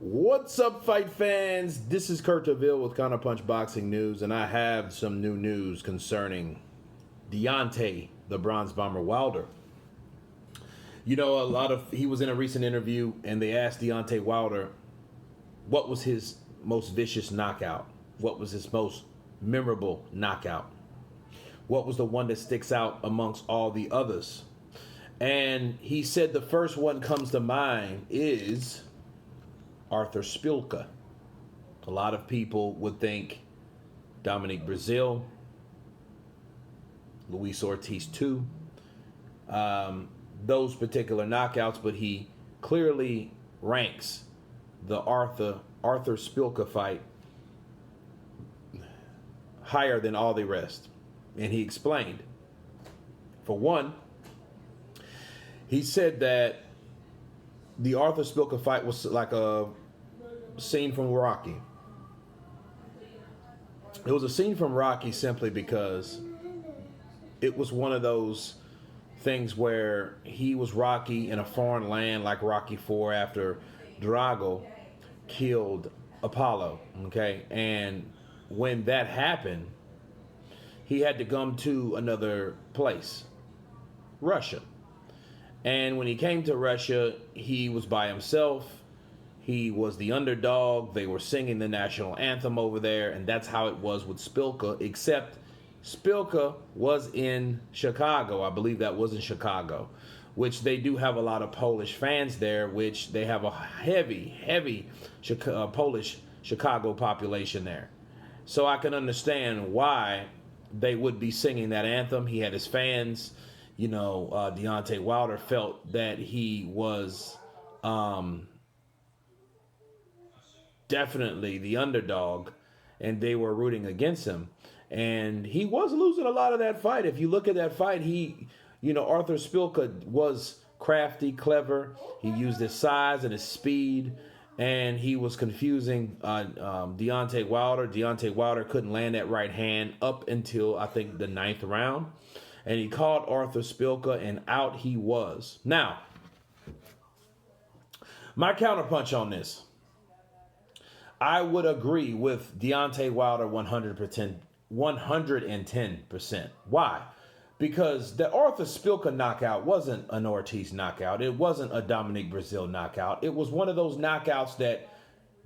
What's up, fight fans? This is Kurt DeVille with Counterpunch Boxing News, and I have some new news concerning Deontay, the Bronze Bomber Wilder. You know, he was in a recent interview, and they asked Deontay Wilder what was his most vicious knockout, what was his most memorable knockout, what was the one that sticks out amongst all the others. And he said the first one comes to mind is Arthur Szpilka. A lot of people would think Dominique Brazil, Luis Ortiz too, those particular knockouts, but he clearly ranks the Arthur Szpilka fight higher than all the rest. And he explained. For one, he said that the Arthur Szpilka fight was like a scene from Rocky. It was a scene from Rocky simply because it was one of those things where he was Rocky in a foreign land like Rocky IV after Drago killed Apollo, okay? And when that happened, he had to come to another place, Russia. And when he came to Russia, he was by himself. He was the underdog. They were singing the national anthem over there, and that's how it was with Szpilka, except Szpilka was in Chicago. I believe that was in Chicago, which they do have a lot of Polish fans there, which they have a heavy Polish Chicago population there. So I can understand why they would be singing that anthem. He had his fans. You know, Deontay Wilder felt that he was definitely the underdog, and they were rooting against him. And he was losing a lot of that fight. If you look at that fight, Arthur Szpilka was crafty, clever. He used his size and his speed, and he was confusing Deontay Wilder. Deontay Wilder couldn't land that right hand up until, I think, the 9th round. And he caught Arthur Szpilka, and out he was. Now, my counterpunch on this. I would agree with Deontay Wilder 110%. Why? Because the Arthur Szpilka knockout wasn't an Ortiz knockout. It wasn't a Dominique Brazil knockout. It was one of those knockouts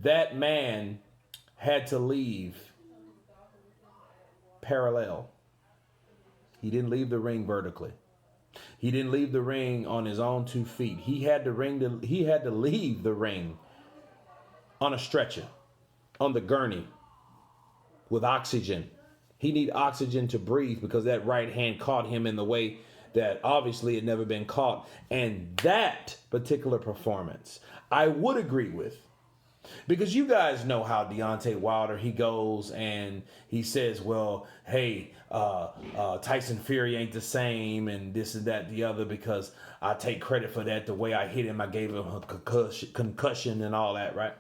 that man had to leave parallel. He didn't leave the ring vertically. He didn't leave the ring on his own 2 feet. He had to leave the ring on a stretcher, on the gurney, with oxygen. He needed oxygen to breathe because that right hand caught him in the way that obviously had never been caught. And that particular performance, I would agree with. Because you guys know how Deontay Wilder, he goes and he says, well, hey, Tyson Fury ain't the same and this and that, the other, because I take credit for that. The way I hit him, I gave him a concussion and all that, right?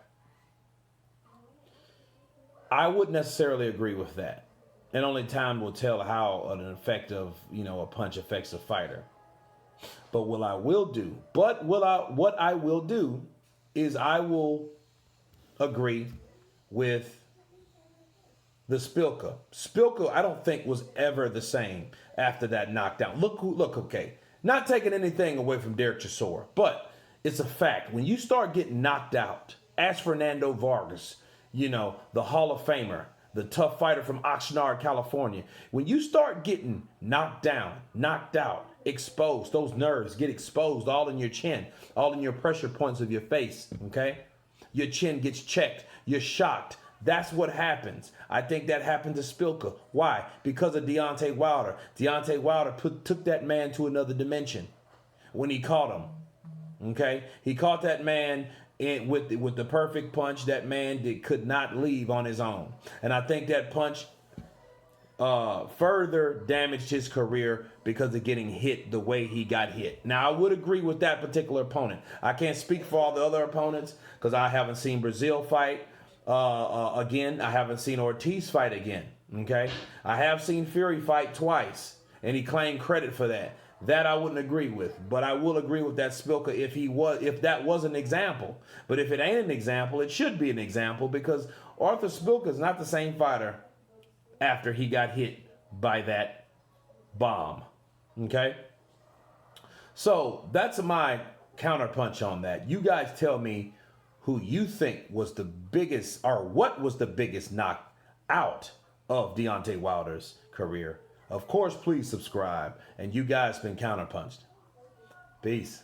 I wouldn't necessarily agree with that. And only time will tell how an effective, a punch affects a fighter. But what I will do is I will agree with the Szpilka. Szpilka, I don't think was ever the same after that knockdown. Look, okay. Not taking anything away from Derek Chisora, but it's a fact. When you start getting knocked out, ask Fernando Vargas, the Hall of Famer, the tough fighter from Oxnard, California. When you start getting knocked down, knocked out, exposed, those nerves get exposed all in your chin, all in your pressure points of your face, okay? Your chin gets checked. You're shocked. That's what happens. I think that happened to Szpilka. Why? Because of Deontay Wilder. Deontay Wilder took that man to another dimension when he caught him. Okay? He caught that man with the perfect punch. That man could not leave on his own. And I think that punch further damaged his career because of getting hit the way he got hit. Now, I would agree with that particular opponent. I can't speak for all the other opponents because I haven't seen Brazil fight again. I haven't seen Ortiz fight again. Okay? I have seen Fury fight twice. and he claimed credit for that. That I wouldn't agree with, but I will agree with that Spilka if that was an example. But if it ain't an example, it should be an example, because Arthur Spilka is not the same fighter after he got hit by that bomb. Okay? So that's my counterpunch on that. You guys tell me who you think was the biggest, or what was the biggest knockout of Deontay Wilder's career. Of course, please subscribe. And you guys been counterpunched. Peace.